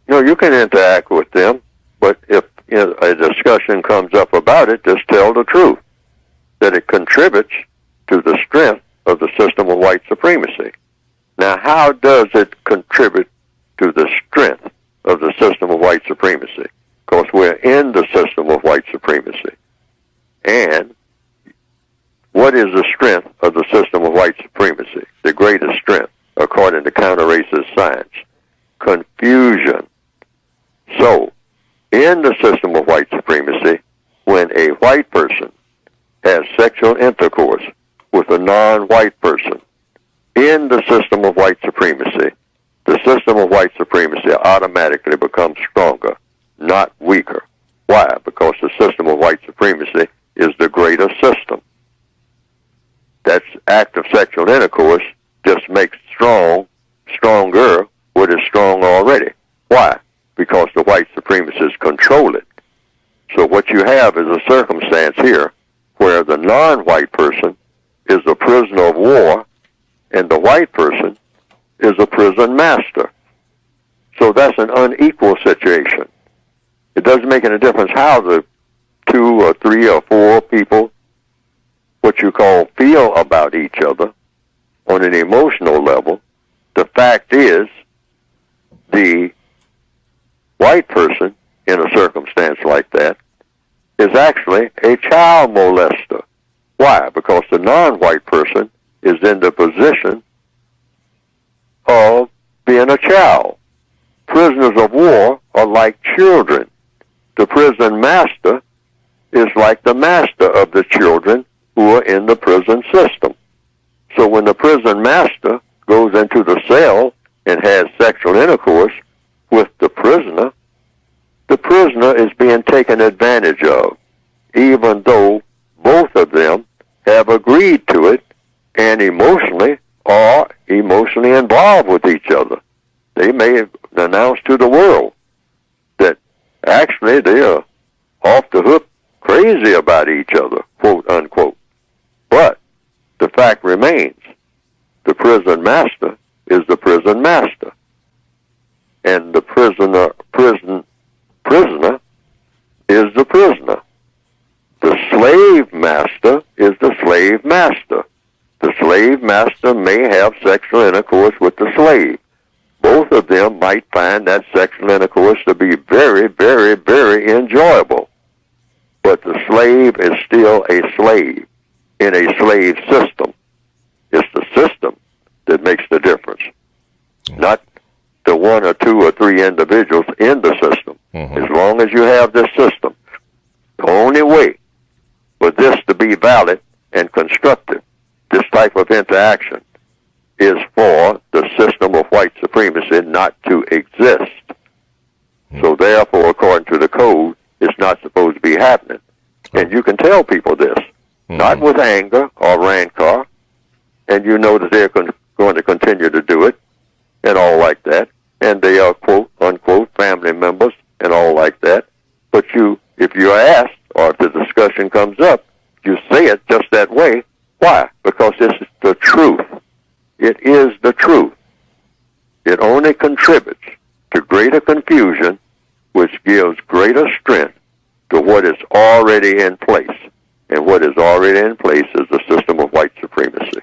No, you can interact with them, but if a discussion comes up about it, just tell the truth, that it contributes to the strength of the system of white supremacy. Now, how does it contribute to the strength of the system of white supremacy? Because we're in the system of white supremacy. And what is the strength of the system of white supremacy? The greatest strength, according to counter-racist science. Confusion. So, in the system of white supremacy, when a white person has sexual intercourse with a non-white person, in the system of white supremacy, the system of white supremacy automatically becomes stronger, not weaker. Why? Because the system of white supremacy is the greater system. That act of sexual intercourse just makes stronger what is strong already. Why? Because the white supremacists control it. So what you have is a circumstance here where the non-white person is a prisoner of war and the white person is a prison master. So that's an unequal situation. It doesn't make any difference how the 2 or 3 or 4 people, what you call, feel about each other on an emotional level. The fact is, the white person in a circumstance like that is actually a child molester. Why? Because the non-white person is in the position of being a child. Prisoners of war are like children. The prison master is like the master of the children who are in the prison system. So when the prison master goes into the cell and has sexual intercourse with the prisoner is being taken advantage of, even though both of them have agreed to it and emotionally are emotionally involved with each other. They may have announced to the world that actually they are off the hook crazy about each other, quote unquote. But the fact remains, the prison master is the prison master. And the prisoner is the prisoner. The slave master is the slave master. The slave master may have sexual intercourse with the slave. Both of them might find that sexual intercourse to be very, very, very enjoyable. But the slave is still a slave in a slave system. It's the system that makes the difference, not the 1 or 2 or 3 individuals in the system. As long as you have this system, the only way for this to be valid and constructive, this type of interaction, is for the system of white supremacy not to exist. So therefore, according to the code, it's not supposed to be happening. And you can tell people this, not with anger or rancor, and you know that they're going to continue to do it and all like that, and they are, quote, unquote, family members and all like that. But if you're asked or if the discussion comes up, you say it just that way. Why? Because this is the truth. It is the truth. It only contributes to greater confusion, which gives greater strength to what is already in place. And what is already in place is the system of white supremacy.